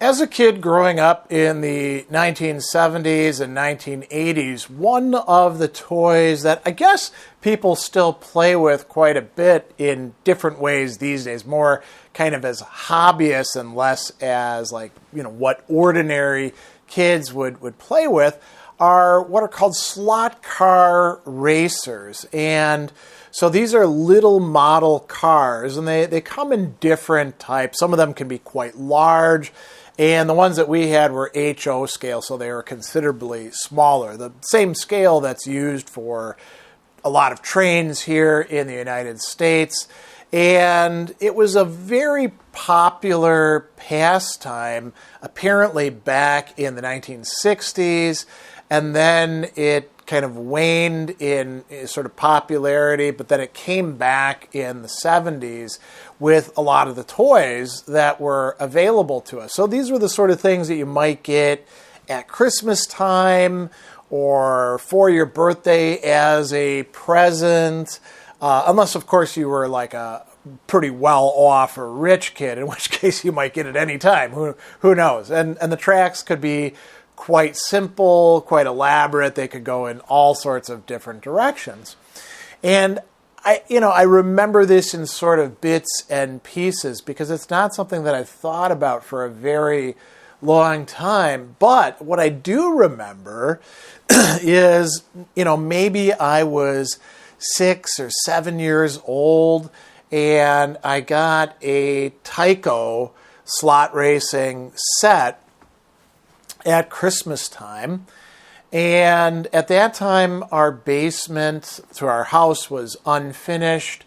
As a kid growing up in the 1970s and 1980s, one of the toys that I guess people still play with quite a bit in different ways these days, more kind of as hobbyists and less as what ordinary kids would play with, are what are called slot car racers. And so these are little model cars, and they come in different types. Some of them can be quite large, and the ones that we had were HO scale, so they were considerably smaller. The same scale that's used for a lot of trains here in the United States. And it was a very popular pastime, apparently back in the 1960s, and then it kind of waned in sort of popularity, but then it came back in the 70s with a lot of the toys that were available to us. So these were the sort of things that you might get at Christmas time or for your birthday as a present, unless, of course, you were like a pretty well-off or rich kid, in which case you might get it any time. Who knows? And the tracks could be quite simple, quite elaborate. They could go in all sorts of different directions. And I remember this in sort of bits and pieces because it's not something that I've thought about for a very long time. But what I do remember is, maybe I was 6 or 7 years old and I got a Tyco slot racing set at Christmas time. And at that time, our basement to our house was unfinished.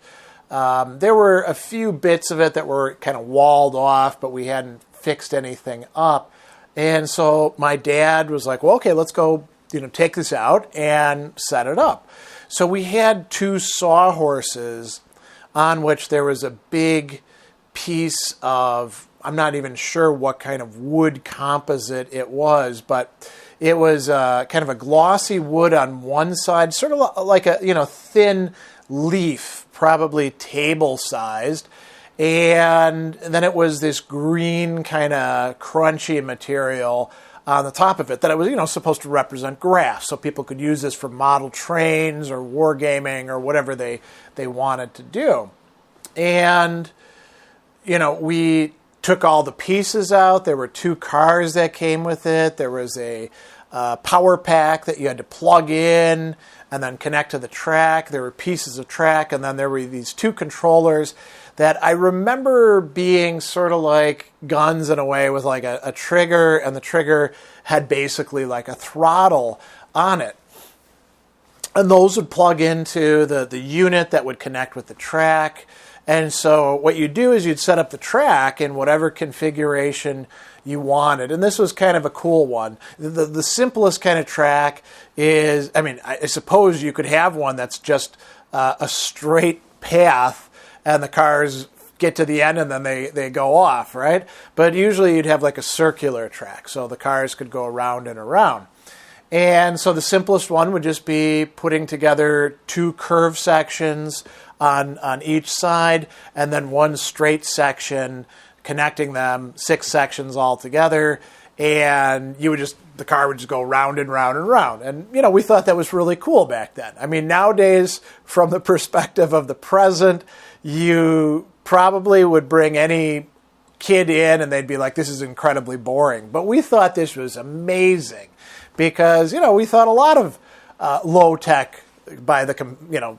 There were a few bits of it that were kind of walled off, but we hadn't fixed anything up. And so my dad was like, well, okay, let's go, take this out and set it up. So we had 2 sawhorses on which there was a big piece of, I'm not even sure what kind of wood composite it was, but it was kind of a glossy wood on one side, sort of like a thin leaf, probably table-sized. And then it was this green kind of crunchy material on the top of it that it was, supposed to represent grass. So people could use this for model trains or wargaming or whatever they wanted to do. And, we took all the pieces out. There were 2 cars that came with it. There was a power pack that you had to plug in and then connect to the track. There were pieces of track, and then there were these 2 controllers that I remember being sort of like guns in a way, with like a trigger, and the trigger had basically like a throttle on it. And those would plug into the unit that would connect with the track. And so what you'd do is you'd set up the track in whatever configuration you wanted. And this was kind of a cool one. The simplest kind of track is, I suppose you could have one that's just a straight path and the cars get to the end and then they go off, right? But usually you'd have like a circular track so the cars could go around and around. And so the simplest one would just be putting together 2 curved sections on each side, and then 1 straight section, connecting them, 6 sections all together, and the car would just go round and round and round. And, we thought that was really cool back then. Nowadays, from the perspective of the present, you probably would bring any kid in and they'd be like, this is incredibly boring. But we thought this was amazing because, we thought a lot of low tech by the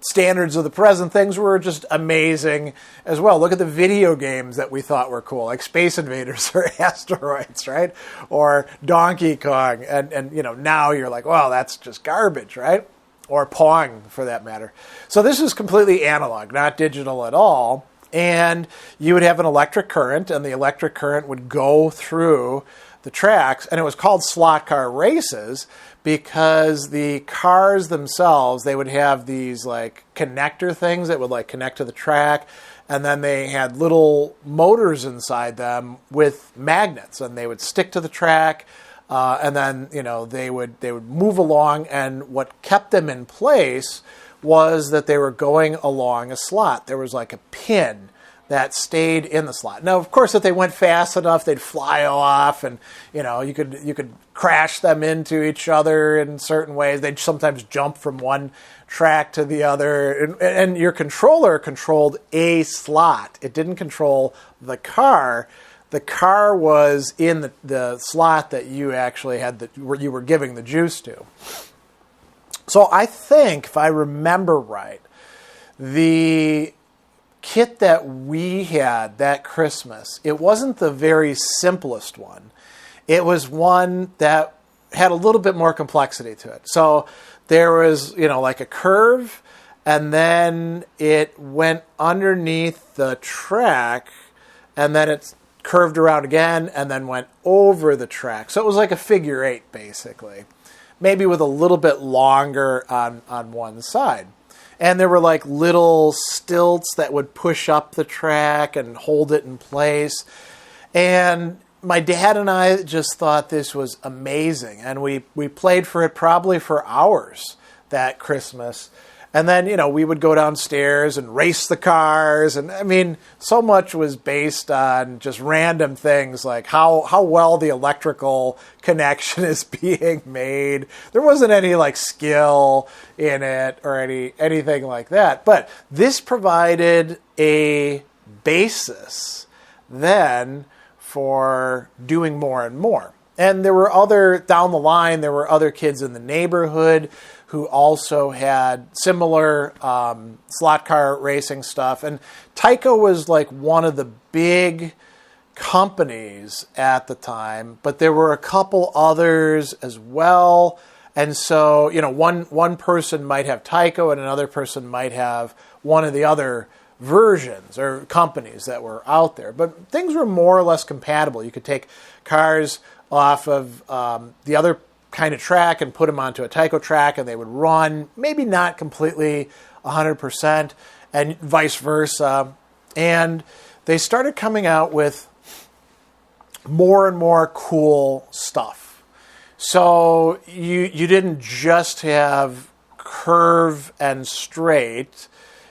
standards of the present. Things were just amazing as well. Look at the video games that we thought were cool, like Space Invaders or Asteroids, right? Or Donkey Kong. And now you're like, well, that's just garbage, right? Or Pong, for that matter. So this is completely analog, not digital at all. And you would have an electric current, and the electric current would go through the tracks, and it was called slot car races because the cars themselves, they would have these like connector things that would like connect to the track, and then they had little motors inside them with magnets, and they would stick to the track, and then they would move along, and what kept them in place was that they were going along a slot. There was like a pin that stayed in the slot. Now, of course, if they went fast enough, they'd fly off, and you could crash them into each other in certain ways. They'd sometimes jump from one track to the other, and your controller controlled a slot. It didn't control the car. The car was in the slot that you actually had where you were giving the juice to. So I think, if I remember right, the kit that we had that Christmas, it wasn't the very simplest one. It was one that had a little bit more complexity to it. So there was, like a curve, and then it went underneath the track, and then it curved around again, and then went over the track. So it was like a figure eight, basically, maybe with a little bit longer on one side. And there were like little stilts that would push up the track and hold it in place. And my dad and I just thought this was amazing. And we played for it probably for hours that Christmas. And then, we would go downstairs and race the cars. And I mean, so much was based on just random things like how well the electrical connection is being made. There wasn't any like skill in it or anything like that. But this provided a basis then for doing more and more. And there were down the line, there were other kids in the neighborhood who also had similar slot car racing stuff. And Tyco was like one of the big companies at the time, but there were a couple others as well. And so, one person might have Tyco and another person might have one of the other versions or companies that were out there. But things were more or less compatible. You could take cars off of the other kind of track and put them onto a Tyco track, and they would run, maybe not completely 100%, and vice versa. And they started coming out with more and more cool stuff. So you didn't just have curve and straight.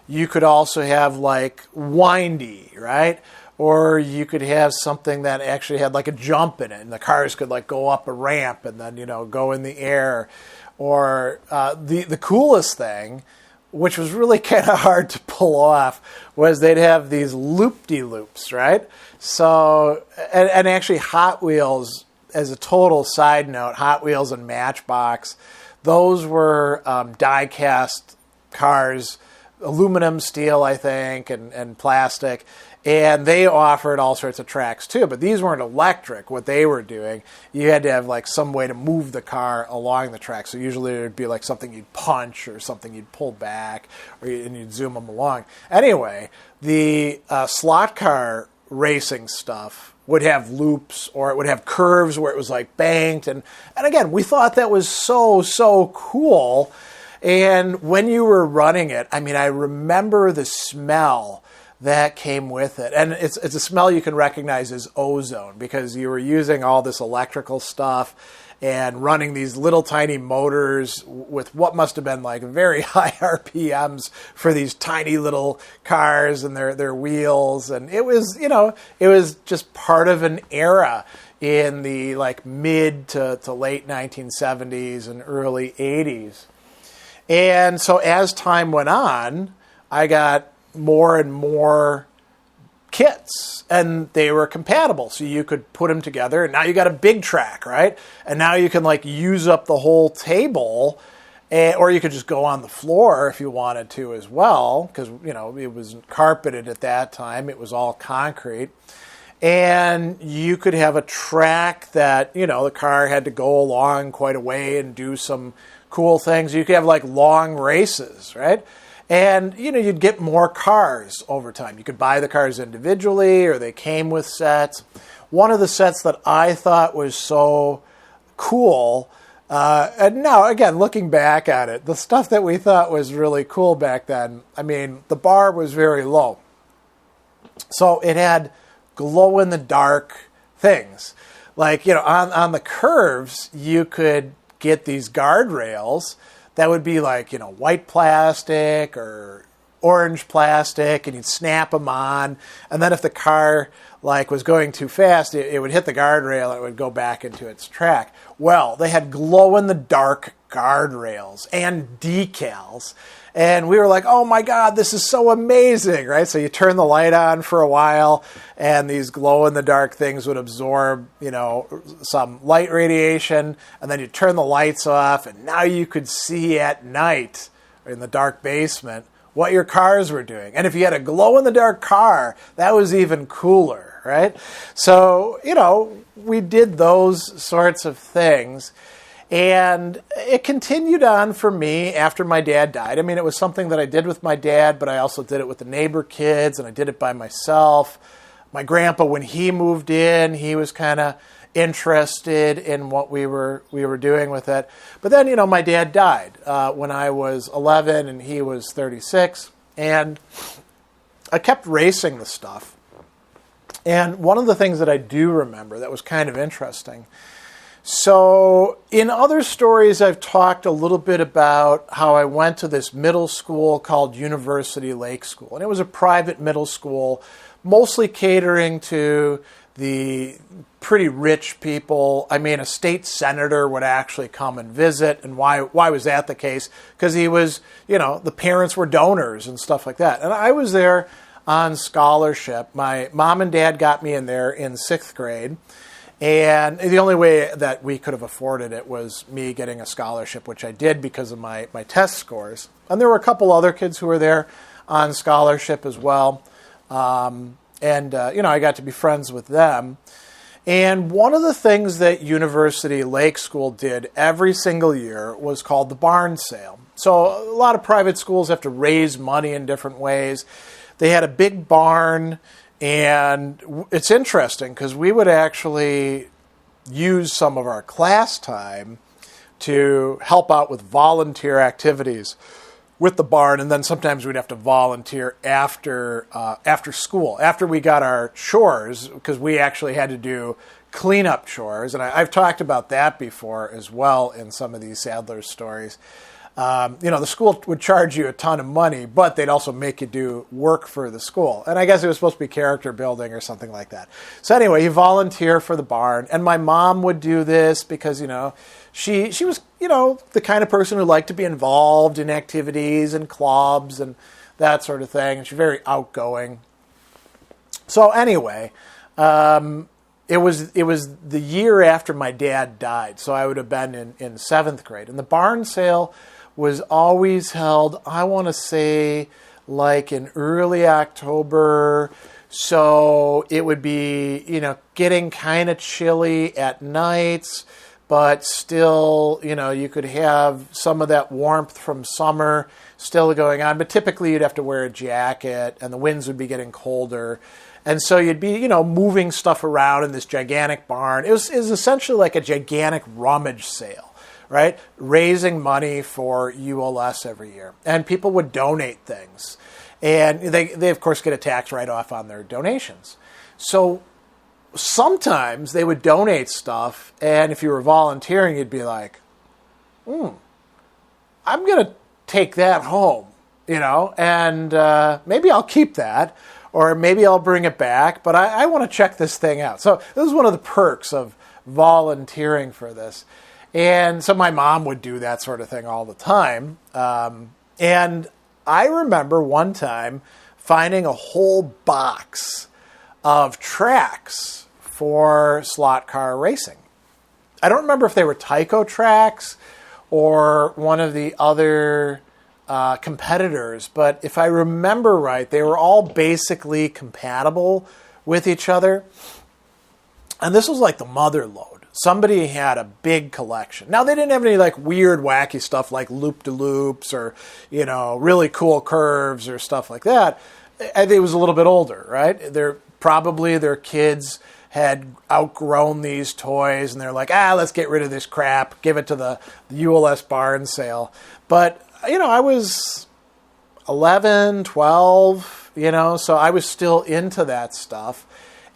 You could also have like windy, right? Or you could have something that actually had like a jump in it, and the cars could like go up a ramp and then, go in the air. Or the coolest thing, which was really kind of hard to pull off, was they'd have these loop-de-loops, right? So, and actually Hot Wheels, as a total side note, Hot Wheels and Matchbox, those were die-cast cars, aluminum, steel, I think, and plastic. And they offered all sorts of tracks too, but these weren't electric. What they were doing, you had to have like some way to move the car along the track. So usually it would be like something you'd punch or something you'd pull back, and you'd zoom them along. Anyway, the slot car racing stuff would have loops, or it would have curves where it was like banked. And again, we thought that was so cool. And when you were running it, I mean, I remember the smell that came with it. And it's a smell you can recognize as ozone, because you were using all this electrical stuff and running these little tiny motors with what must have been like very high RPMs for these tiny little cars and their wheels. And it was, it was just part of an era in the like mid to late 1970s and early 80s. And so as time went on, I got more and more kits, and they were compatible, so you could put them together, and now you got a big track, right? And now you can like use up the whole table, or you could just go on the floor if you wanted to as well, because it was carpeted at that time. It was all concrete. And you could have a track that the car had to go along quite a way and do some cool things. You could have like long races, right? And, you'd get more cars over time. You could buy the cars individually, or they came with sets. One of the sets that I thought was so cool, and now, again, looking back at it, the stuff that we thought was really cool back then, I mean, the bar was very low. So it had glow-in-the-dark things. Like, on the curves, you could get these guardrails that would be like, white plastic or orange plastic, and you'd snap them on. And then if the car was going too fast, it would hit the guardrail and it would go back into its track. Well, they had glow-in-the-dark guardrails and decals. And we were like, oh my God, this is so amazing, right? So you turn the light on for a while, and these glow-in-the-dark things would absorb, some light radiation, and then you turn the lights off, and now you could see at night in the dark basement what your cars were doing. And if you had a glow-in-the-dark car, that was even cooler, right? So, we did those sorts of things. And it continued on for me after my dad died. I mean, it was something that I did with my dad, but I also did it with the neighbor kids, and I did it by myself. My grandpa, when he moved in, he was kind of interested in what we were doing with it. But then, my dad died when I was 11 and he was 36, and I kept racing the stuff. And one of the things that I do remember that was kind of interesting, so in other stories, I've talked a little bit about how I went to this middle school called University Lake School. And it was a private middle school, mostly catering to the pretty rich people. I mean, a state senator would actually come and visit. And why was that the case? Because he was, the parents were donors and stuff like that. And I was there on scholarship. My mom and dad got me in there in 6th grade. And the only way that we could have afforded it was me getting a scholarship, which I did because of my test scores. And there were a couple other kids who were there on scholarship as well. I got to be friends with them. And one of the things that University Lake School did every single year was called the barn sale. So a lot of private schools have to raise money in different ways. They had a big barn. And it's interesting because we would actually use some of our class time to help out with volunteer activities with the barn, and then sometimes we'd have to volunteer after school, after we got our chores, because we actually had to do cleanup chores. And I've talked about that before as well in some of these Sadler stories. The school would charge you a ton of money, but they'd also make you do work for the school. And I guess it was supposed to be character building or something like that. So anyway, you volunteer for the barn. And my mom would do this because, she was, the kind of person who liked to be involved in activities and clubs and that sort of thing. And she's very outgoing. So anyway, it was the year after my dad died. So I would have been in 7th grade. And the barn sale was always held, I want to say, in early October. So it would be, getting kind of chilly at nights, but still, you could have some of that warmth from summer still going on. But typically you'd have to wear a jacket, and the winds would be getting colder. And so you'd be, moving stuff around in this gigantic barn. It was essentially like a gigantic rummage sale. Right? Raising money for ULS every year. And people would donate things. And they of course, get a tax write-off on their donations. So sometimes they would donate stuff, and if you were volunteering, you'd be like, I'm going to take that home, and maybe I'll keep that, or maybe I'll bring it back, but I want to check this thing out. So this is one of the perks of volunteering for this. And so my mom would do that sort of thing all the time. And I remember one time finding a whole box of tracks for slot car racing. I don't remember if they were Tyco tracks or one of the other competitors, but if I remember right, they were all basically compatible with each other. And this was like the mother lode. Somebody had a big collection. Now, they didn't have any weird, wacky stuff like loop-de-loops or, really cool curves or stuff like that. I think it was a little bit older, right? Their kids had outgrown these toys, and they're like, let's get rid of this crap, give it to the ULS barn sale. But, I was 11, 12, so I was still into that stuff.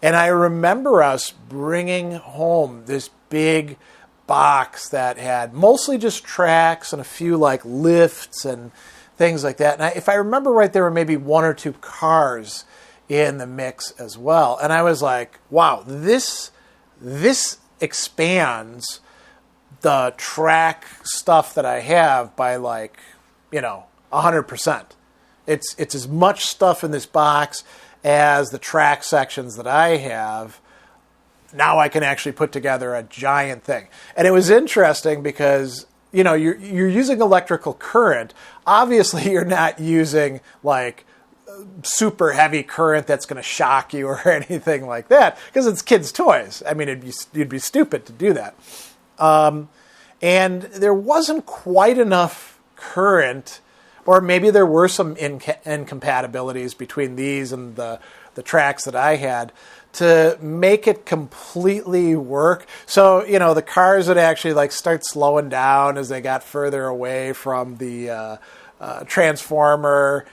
And I remember us bringing home this big box that had mostly just tracks and a few lifts and things like that. And if I remember right, there were maybe one or two cars in the mix as well. And I was like, wow, this expands the track stuff that I have by 100%. It's as much stuff in this box as the track sections that I have. Now I can actually put together a giant thing. And it was interesting because, you're using electrical current. Obviously, you're not using super heavy current that's going to shock you or anything like that because it's kids' toys. I mean, you'd be stupid to do that. And there wasn't quite enough current, or maybe there were some incompatibilities between these and the tracks that I had, to make it completely work. So, the cars would actually start slowing down as they got further away from the transformer.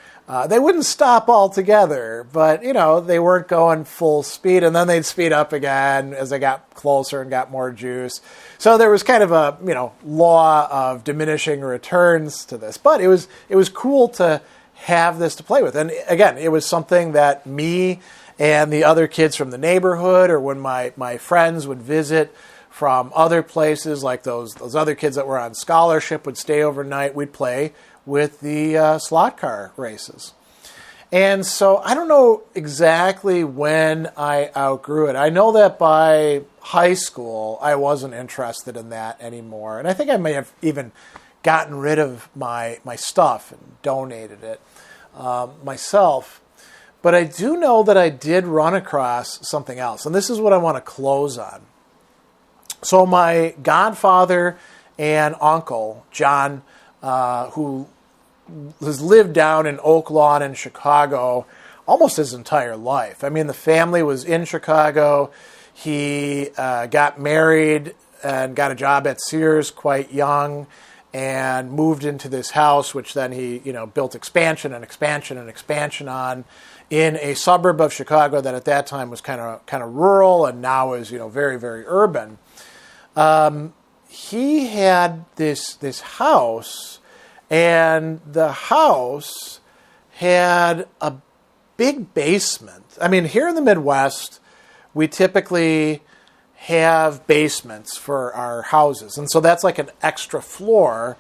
They wouldn't stop altogether, but, they weren't going full speed, and then they'd speed up again as they got closer and got more juice. So there was kind of a, law of diminishing returns to this. But it was cool to have this to play with. And again, it was something that me and the other kids from the neighborhood, or when my friends would visit from other places, like those other kids that were on scholarship would stay overnight, we'd play with the slot car races. And so I don't know exactly when I outgrew it. I know that by high school, I wasn't interested in that anymore. And I think I may have even gotten rid of my stuff and donated it myself. But I do know that I did run across something else. And this is what I want to close on. So my godfather and uncle, John, who has lived down in Oak Lawn in Chicago almost his entire life. I mean, the family was in Chicago. He got married and got a job at Sears quite young and moved into this house, which then he, built expansion on in a suburb of Chicago that at that time was kind of rural and now is, very, very urban. He had this house, and the house had a big basement. I mean, here in the Midwest, we typically have basements for our houses. And so that's like an extra floor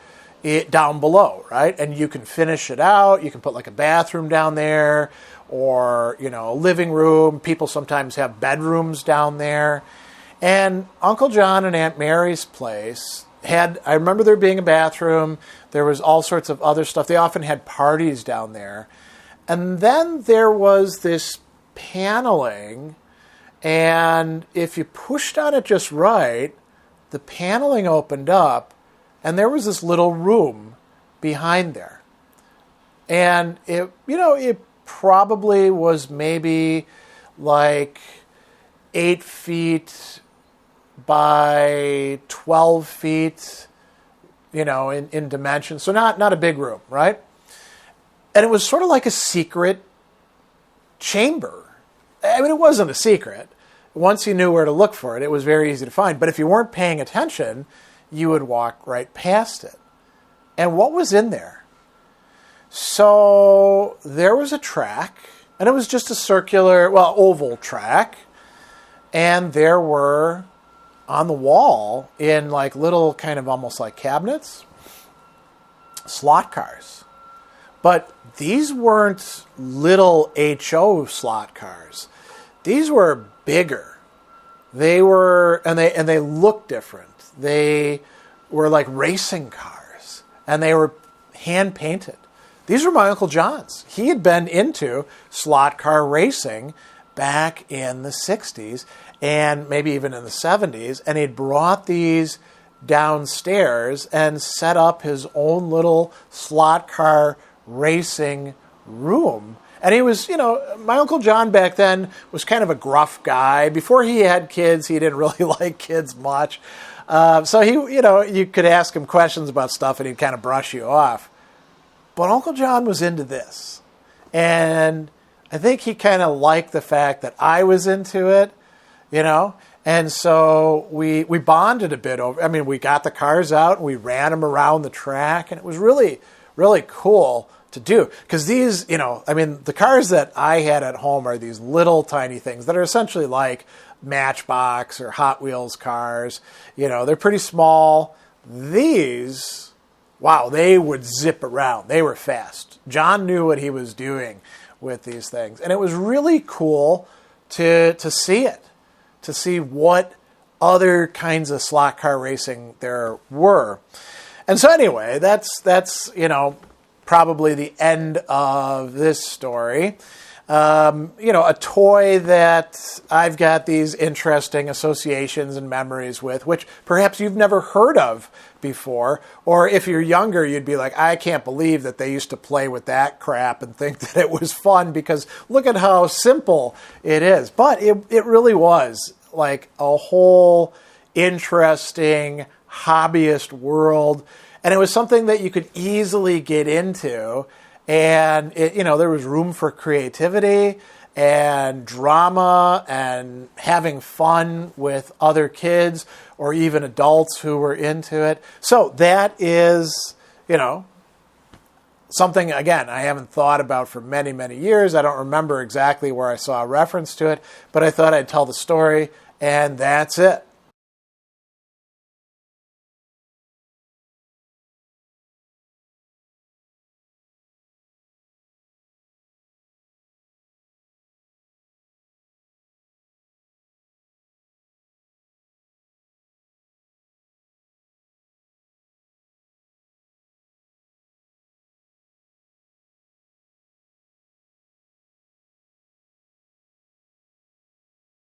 down below, right? And you can finish it out. You can put like a bathroom down there or, a living room. People sometimes have bedrooms down there. And Uncle John and Aunt Mary's place I remember there being a bathroom. There was all sorts of other stuff. They often had parties down there. And then there was this paneling, and if you pushed on it just right, the paneling opened up, and there was this little room behind there. And it probably was maybe like 8 feet by 12 feet, in dimension. So not a big room, right? And it was sort of like a secret chamber. I mean, it wasn't a secret. Once you knew where to look for it, it was very easy to find. But if you weren't paying attention, you would walk right past it. And what was in there? So there was a track, and it was just a circular, oval track. And there were, on the wall, in like little kind of almost like cabinets, slot cars. But these weren't little HO slot cars. These were bigger. They were, and they looked different. They were like racing cars, and they were hand painted. These were my Uncle John's. He had been into slot car racing back in the 60s and maybe even in the 70s, and he'd brought these downstairs and set up his own little slot car racing room. And he was, my Uncle John back then was kind of a gruff guy. Before he had kids, he didn't really like kids much. So he, you could ask him questions about stuff and he'd kind of brush you off. But Uncle John was into this. And I think he kind of liked the fact that I was into it, And so we bonded a bit over. I mean, we got the cars out and we ran them around the track, and it was really, really cool to do. Because these, the cars that I had at home are these little tiny things that are essentially like Matchbox or Hot Wheels cars. They're pretty small. These, wow, they would zip around. They were fast. John knew what he was doing with these things. And it was really cool to see it, to see what other kinds of slot car racing there were. And so anyway, that's probably the end of this story. A toy that I've got these interesting associations and memories with, which perhaps you've never heard of before. Or if you're younger, you'd be like, I can't believe that they used to play with that crap and think that it was fun, because look at how simple it is. But it really was like a whole interesting hobbyist world. And it was something that you could easily get into. And, there was room for creativity and drama and having fun with other kids or even adults who were into it. So that is, something, again, I haven't thought about for many, many years. I don't remember exactly where I saw a reference to it, but I thought I'd tell the story, and that's it.